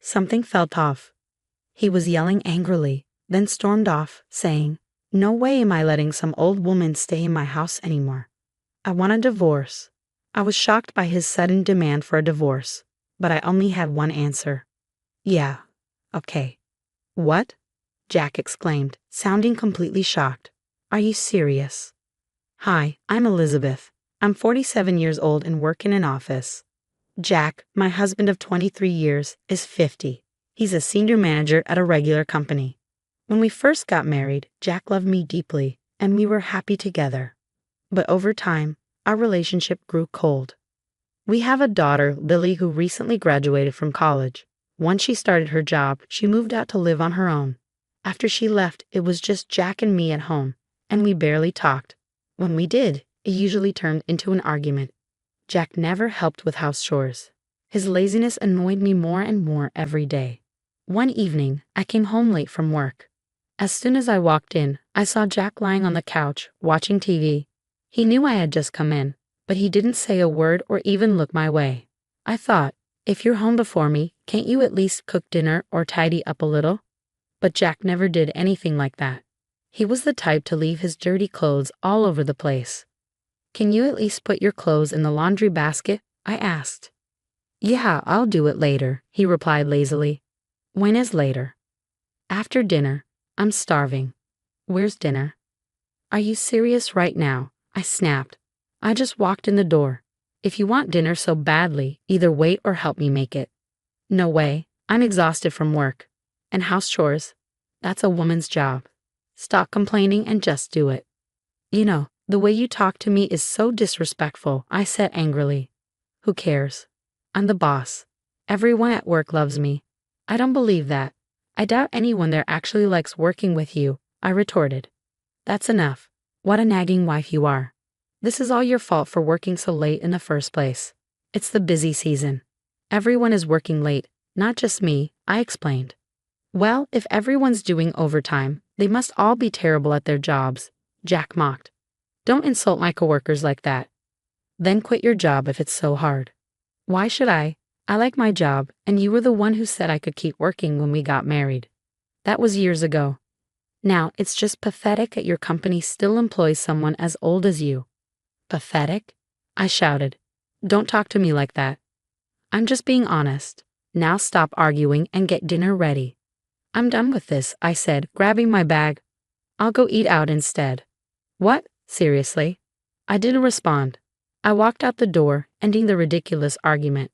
Something felt off. He was yelling angrily, then stormed off, saying, "No way am I letting some old woman stay in my house anymore. I want a divorce." I was shocked by his sudden demand for a divorce, but I only had one answer. "Yeah, okay." "What?" Jack exclaimed, sounding completely shocked. "Are you serious?" "Hi, I'm Elizabeth. I'm 47 years old and work in an office. Jack, my husband of 23 years, is 50. He's a senior manager at a regular company. When we first got married, Jack loved me deeply, and we were happy together. But over time, our relationship grew cold. We have a daughter, Lily, who recently graduated from college. Once she started her job, she moved out to live on her own. After she left, it was just Jack and me at home, and we barely talked. When we did, it usually turned into an argument. Jack never helped with house chores. His laziness annoyed me more and more every day. One evening, I came home late from work. As soon as I walked in, I saw Jack lying on the couch, watching TV. He knew I had just come in, but he didn't say a word or even look my way. I thought, if you're home before me, can't you at least cook dinner or tidy up a little? But Jack never did anything like that. He was the type to leave his dirty clothes all over the place. "Can you at least put your clothes in the laundry basket?" I asked. "Yeah, I'll do it later," he replied lazily. "When is later?" "After dinner. I'm starving." "Where's dinner?" "Are you serious right now?" I snapped. "I just walked in the door. If you want dinner so badly, either wait or help me make it." "No way. I'm exhausted from work. And house chores. That's a woman's job. Stop complaining and just do it." "You know, the way you talk to me is so disrespectful," I said angrily. "Who cares? I'm the boss. Everyone at work loves me." "I don't believe that. I doubt anyone there actually likes working with you," I retorted. "That's enough. What a nagging wife you are. This is all your fault for working so late in the first place. It's the busy season. Everyone is working late, not just me," I explained. "Well, if everyone's doing overtime, they must all be terrible at their jobs," Jack mocked. "Don't insult my coworkers like that. Then quit your job if it's so hard." "Why should I? I like my job, and you were the one who said I could keep working when we got married. That was years ago. Now, it's just pathetic that your company still employs someone as old as you." "Pathetic?" I shouted. "Don't talk to me like that. I'm just being honest. Now stop arguing and get dinner ready." "I'm done with this," I said, grabbing my bag. "I'll go eat out instead." "What? Seriously?" I didn't respond. I walked out the door, ending the ridiculous argument.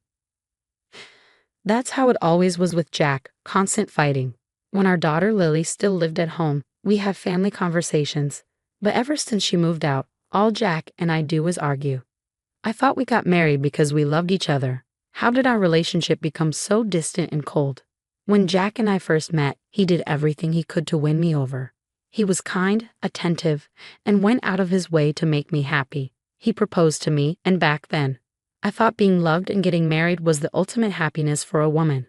That's how it always was with Jack, constant fighting. When our daughter Lily still lived at home, we have family conversations, but ever since she moved out, all Jack and I do is argue. I thought we got married because we loved each other. How did our relationship become so distant and cold? When Jack and I first met, he did everything he could to win me over. He was kind, attentive, and went out of his way to make me happy. He proposed to me, and back then, I thought being loved and getting married was the ultimate happiness for a woman.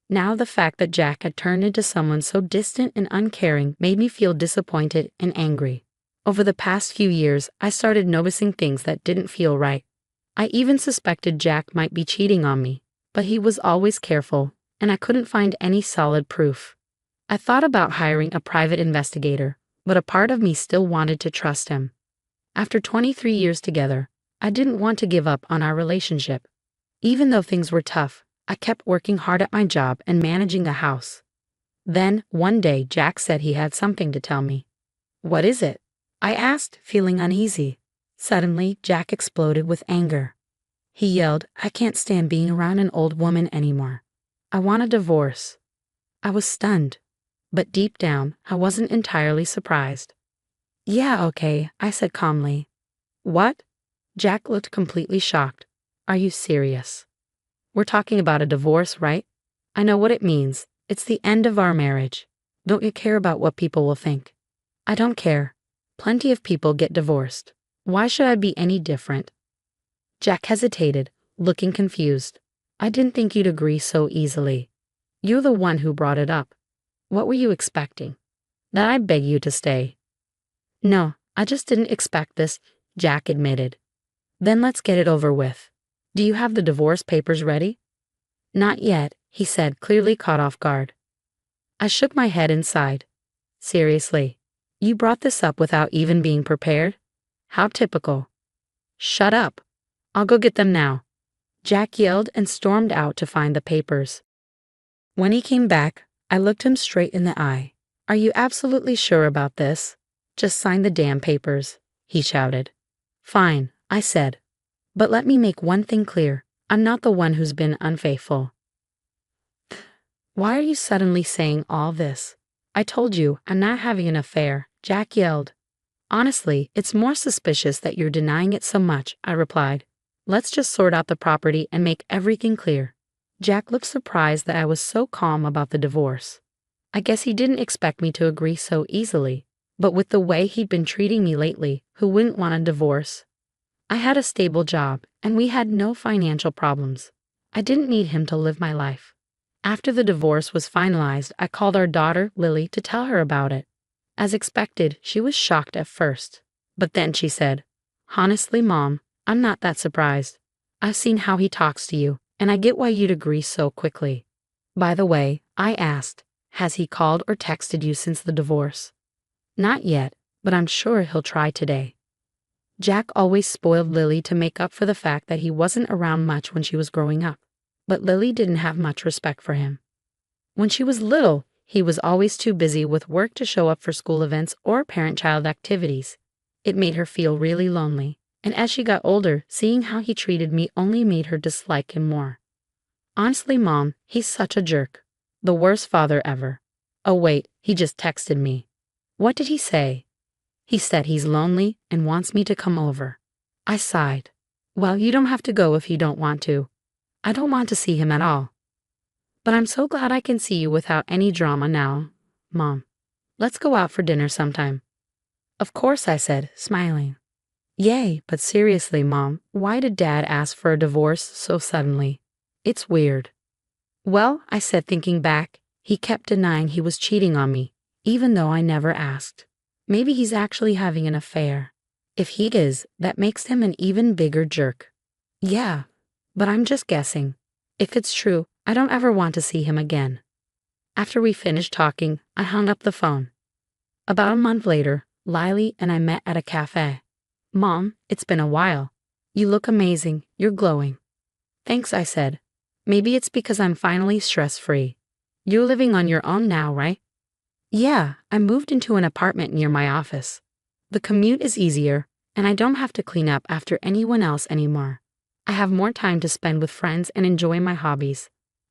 Now the fact that Jack had turned into someone so distant and uncaring made me feel disappointed and angry. Over the past few years, I started noticing things that didn't feel right. I even suspected Jack might be cheating on me, but he was always careful, and I couldn't find any solid proof. I thought about hiring a private investigator, but a part of me still wanted to trust him. After 23 years together, I didn't want to give up on our relationship. Even though things were tough, I kept working hard at my job and managing a house. Then, one day, Jack said he had something to tell me. "What is it?" I asked, feeling uneasy. Suddenly, Jack exploded with anger. He yelled, "I can't stand being around an old woman anymore. I want a divorce." I was stunned, but deep down, I wasn't entirely surprised. "Yeah, okay," I said calmly. "What?" Jack looked completely shocked. "Are you serious? We're talking about a divorce, right? I know what it means. It's the end of our marriage. Don't you care about what people will think?" "I don't care. Plenty of people get divorced. Why should I be any different?" Jack hesitated, looking confused. "I didn't think you'd agree so easily. You're the one who brought it up. What were you expecting? That I'd beg you to stay?" "No, I just didn't expect this," Jack admitted. "Then let's get it over with. Do you have the divorce papers ready?" "Not yet. he said, clearly caught off guard. I shook my head and sighed. Seriously? You brought this up without even being prepared? How typical. Shut up. I'll go get them now, Jack yelled and stormed out to find the papers. When he came back, I looked him straight in the eye. Are you absolutely sure about this? Just sign the damn papers, he shouted. Fine, I said. But let me make one thing clear. I'm not the one who's been unfaithful. Why are you suddenly saying all this? I told you I'm not having an affair, Jack yelled. Honestly, it's more suspicious that you're denying it so much, I replied. Let's just sort out the property and make everything clear. Jack looked surprised that I was so calm about the divorce. I guess he didn't expect me to agree so easily, but with the way he'd been treating me lately, who wouldn't want a divorce? I had a stable job, and we had no financial problems. I didn't need him to live my life. After the divorce was finalized, I called our daughter, Lily, to tell her about it. As expected, she was shocked at first. But then she said, Honestly, Mom, I'm not that surprised. I've seen how he talks to you, and I get why you'd agree so quickly. By the way, I asked, has he called or texted you since the divorce? Not yet, but I'm sure he'll try today. Jack always spoiled Lily to make up for the fact that he wasn't around much when she was growing up. But Lily didn't have much respect for him. When she was little, he was always too busy with work to show up for school events or parent-child activities. It made her feel really lonely, and as she got older, seeing how he treated me only made her dislike him more. Honestly, Mom, he's such a jerk. The worst father ever. Oh wait, he just texted me. What did he say? He said he's lonely and wants me to come over. I sighed. Well, you don't have to go if you don't want to. I don't want to see him at all. But I'm so glad I can see you without any drama now, Mom. Let's go out for dinner sometime. Of course, I said, smiling. Yay, but seriously, Mom, why did Dad ask for a divorce so suddenly? It's weird. Well, I said, thinking back, he kept denying he was cheating on me, even though I never asked. Maybe he's actually having an affair. If he is, that makes him an even bigger jerk. Yeah, but I'm just guessing. If it's true, I don't ever want to see him again. After we finished talking, I hung up the phone. About a month later, Lily and I met at a cafe. Mom, it's been a while. You look amazing. You're glowing. Thanks, I said. Maybe it's because I'm finally stress-free. You're living on your own now, right? Yeah, I moved into an apartment near my office. The commute is easier, and I don't have to clean up after anyone else anymore. I have more time to spend with friends and enjoy my hobbies.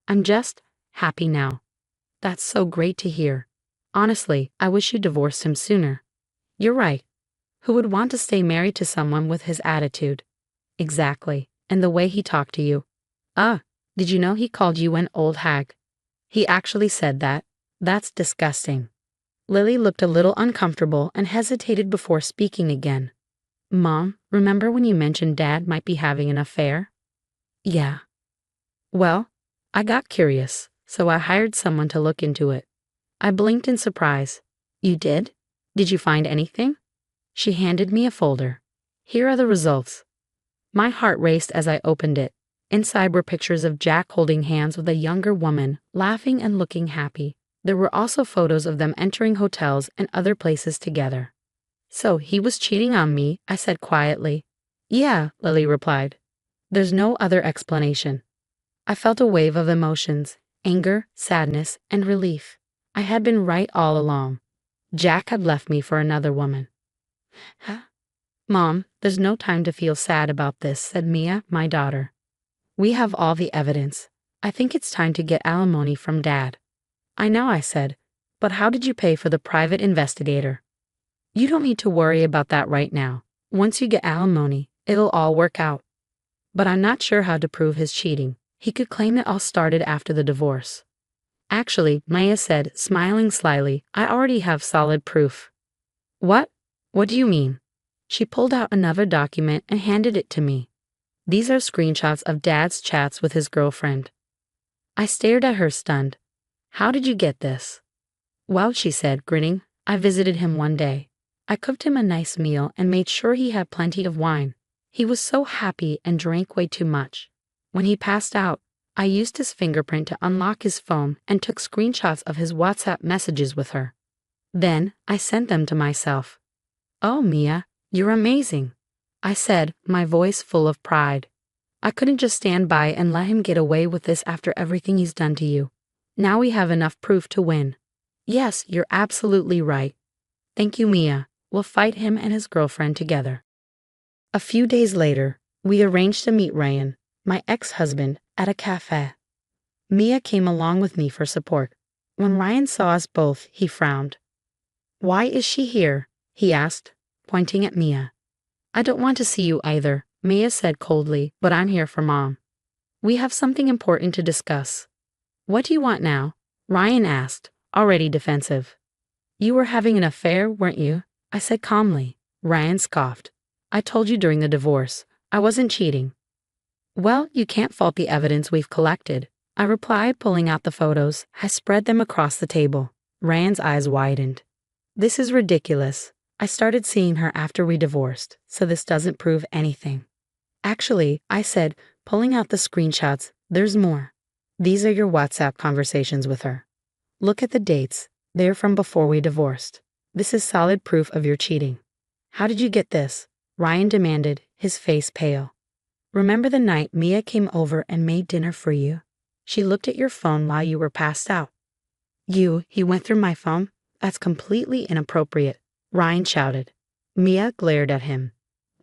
I'm just happy now. That's so great to hear. Honestly, I wish you divorced him sooner. You're right. Who would want to stay married to someone with his attitude? Exactly, and the way he talked to you. Did you know he called you an old hag? He actually said that. That's disgusting. Lily looked a little uncomfortable and hesitated before speaking again. Mom, remember when you mentioned Dad might be having an affair? Yeah. Well, I got curious, so I hired someone to look into it. I blinked in surprise. You did? Did you find anything? She handed me a folder. Here are the results. My heart raced as I opened it. Inside were pictures of Jack holding hands with a younger woman, laughing and looking happy. There were also photos of them entering hotels and other places together. So he was cheating on me, I said quietly. Yeah, Lily replied. There's no other explanation. I felt a wave of emotions, anger, sadness, and relief. I had been right all along. Jack had left me for another woman. Huh? Mom, there's no time to feel sad about this, said Mia, my daughter. We have all the evidence. I think it's time to get alimony from Dad. I know, I said, but how did you pay for the private investigator? You don't need to worry about that right now. Once you get alimony, it'll all work out. But I'm not sure how to prove his cheating. He could claim it all started after the divorce. Actually, Maya said, smiling slyly, I already have solid proof. What? What do you mean? She pulled out another document and handed it to me. These are screenshots of Dad's chats with his girlfriend. I stared at her stunned. How did you get this? Well, she said, grinning, I visited him one day. I cooked him a nice meal and made sure he had plenty of wine. He was so happy and drank way too much. When he passed out, I used his fingerprint to unlock his phone and took screenshots of his WhatsApp messages with her. Then, I sent them to myself. "Oh, Mia, you're amazing," I said, my voice full of pride. "I couldn't just stand by and let him get away with this after everything he's done to you. Now we have enough proof to win." "Yes, you're absolutely right. Thank you, Mia. We'll fight him and his girlfriend together." A few days later, we arranged to meet Ryan, my ex-husband, at a cafe. Mia came along with me for support. When Ryan saw us both, he frowned. "Why is she here?" he asked, pointing at Mia. "I don't want to see you either," Mia said coldly, "but I'm here for Mom. We have something important to discuss." "What do you want now?" Ryan asked, already defensive. "You were having an affair, weren't you?" I said calmly. Ryan scoffed. "I told you during the divorce. I wasn't cheating." "Well, you can't fault the evidence we've collected," I replied, pulling out the photos. I spread them across the table. Ryan's eyes widened. "This is ridiculous. I started seeing her after we divorced, so this doesn't prove anything." "Actually," I said, pulling out the screenshots, "there's more. These are your WhatsApp conversations with her. Look at the dates. They're from before we divorced. This is solid proof of your cheating." "How did you get this?" Ryan demanded, his face pale. "Remember the night Mia came over and made dinner for you? She looked at your phone while you were passed out." He went through my phone? That's completely inappropriate," Ryan shouted. Mia glared at him.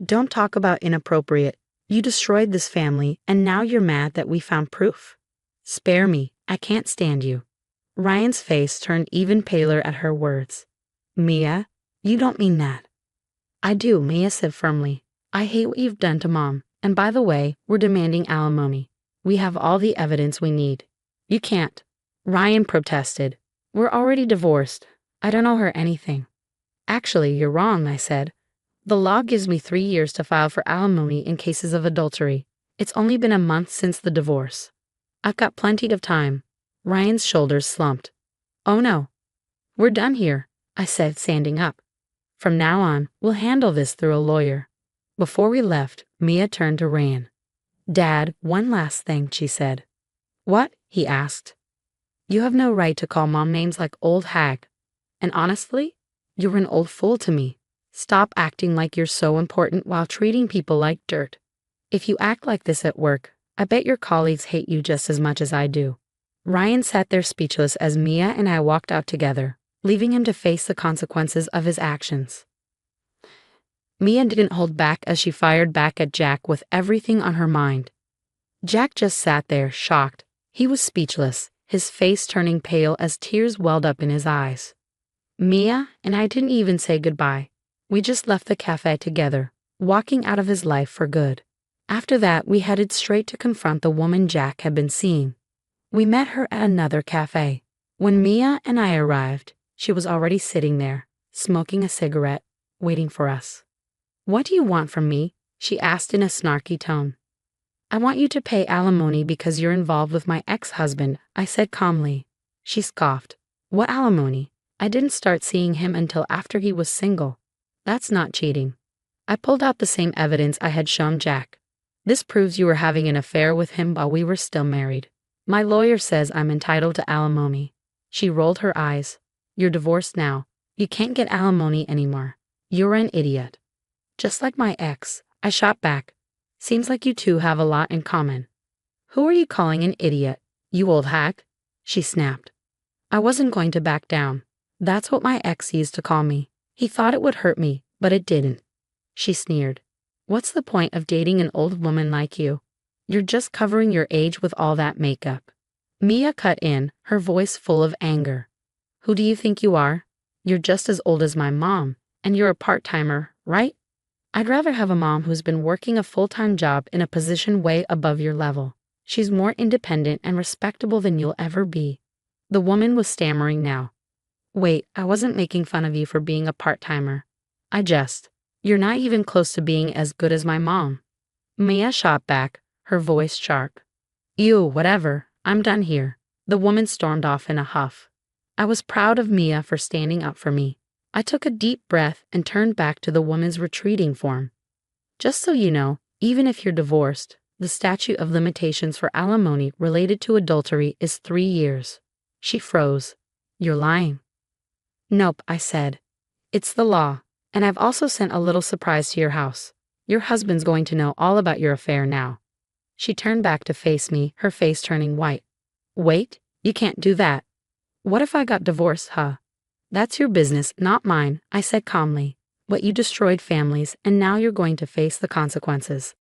"Don't talk about inappropriate. You destroyed this family, and now you're mad that we found proof. Spare me, I can't stand you." Ryan's face turned even paler at her words. "Mia, you don't mean that." "I do," Mia said firmly. "I hate what you've done to Mom, and by the way, we're demanding alimony. We have all the evidence we need." "You can't," Ryan protested. "We're already divorced. I don't owe her anything." "Actually, you're wrong," I said. "The law gives me 3 years to file for alimony in cases of adultery. It's only been a month since the divorce. I've got plenty of time." Ryan's shoulders slumped. "Oh no. We're done here," I said, standing up. "From now on, we'll handle this through a lawyer." Before we left, Mia turned to Ryan. "Dad, one last thing," she said. "What?" he asked. "You have no right to call Mom names like old hag. And honestly, you're an old fool to me. Stop acting like you're so important while treating people like dirt. If you act like this at work, I bet your colleagues hate you just as much as I do." Ryan sat there speechless as Mia and I walked out together, leaving him to face the consequences of his actions. Mia didn't hold back as she fired back at Jack with everything on her mind. Jack just sat there, shocked. He was speechless, his face turning pale as tears welled up in his eyes. Mia and I didn't even say goodbye. We just left the cafe together, walking out of his life for good. After that, we headed straight to confront the woman Jack had been seeing. We met her at another cafe. When Mia and I arrived, she was already sitting there, smoking a cigarette, waiting for us. "What do you want from me?" she asked in a snarky tone. "I want you to pay alimony because you're involved with my ex-husband," I said calmly. She scoffed. "What alimony? I didn't start seeing him until after he was single. That's not cheating." I pulled out the same evidence I had shown Jack. "This proves you were having an affair with him while we were still married. My lawyer says I'm entitled to alimony." She rolled her eyes. "You're divorced now. You can't get alimony anymore. You're an idiot." "Just like my ex," I shot back. "Seems like you two have a lot in common." "Who are you calling an idiot? You old hag?" she snapped. I wasn't going to back down. "That's what my ex used to call me. He thought it would hurt me, but it didn't." She sneered. "What's the point of dating an old woman like you? You're just covering your age with all that makeup." Mia cut in, her voice full of anger. "Who do you think you are? You're just as old as my mom, and you're a part-timer, right? I'd rather have a mom who's been working a full-time job in a position way above your level. She's more independent and respectable than you'll ever be." The woman was stammering now. "Wait, I wasn't making fun of you for being a part-timer. I just. You're not even close to being as good as my mom." Mia shot back, her voice sharp. "Ew, whatever. I'm done here." The woman stormed off in a huff. I was proud of Mia for standing up for me. I took a deep breath and turned back to the woman's retreating form. "Just so you know, even if you're divorced, The statute of limitations for alimony related to adultery is 3 years. She froze. You're lying. Nope, I said. It's the law, and I've also sent a little surprise to your house. Your husband's going to know all about your affair now. She turned back to face me, her face turning white. Wait, you can't do that. What if I got divorced, huh? That's your business, not mine, I said calmly. But you destroyed families, and now you're going to face the consequences.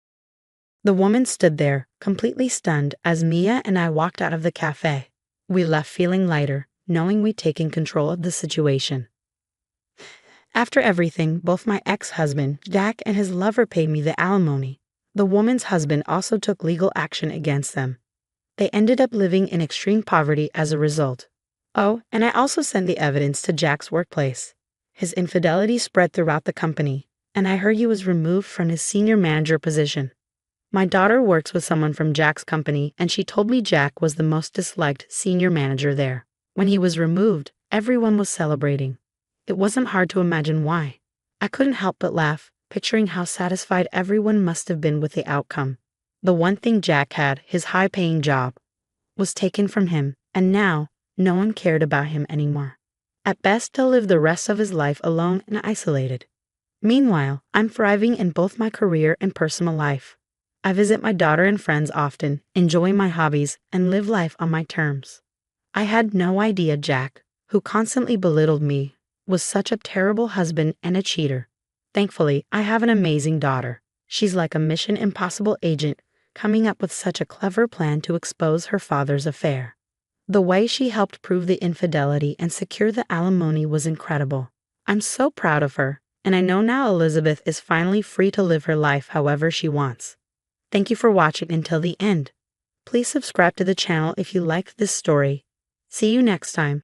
The woman stood there, completely stunned, as Mia and I walked out of the cafe. We left feeling lighter, knowing we'd taken control of the situation. After everything, both my ex-husband, Jack, and his lover paid me the alimony. The woman's husband also took legal action against them. They ended up living in extreme poverty as a result. Oh, and I also sent the evidence to Jack's workplace. His infidelity spread throughout the company, and I heard he was removed from his senior manager position. My daughter works with someone from Jack's company, and she told me Jack was the most disliked senior manager there. When he was removed, everyone was celebrating. It wasn't hard to imagine why. I couldn't help but laugh, picturing how satisfied everyone must have been with the outcome. The one thing Jack had, his high-paying job, was taken from him, and now no one cared about him anymore. At best, he'll live the rest of his life alone and isolated. Meanwhile, I'm thriving in both my career and personal life. I visit my daughter and friends often, enjoy my hobbies, and live life on my terms. I had no idea Jack, who constantly belittled me, was such a terrible husband and a cheater. Thankfully, I have an amazing daughter. She's like a Mission Impossible agent, coming up with such a clever plan to expose her father's affair. The way she helped prove the infidelity and secure the alimony was incredible. I'm so proud of her, and I know now Elizabeth is finally free to live her life however she wants. Thank you for watching until the end. Please subscribe to the channel if you liked this story. See you next time.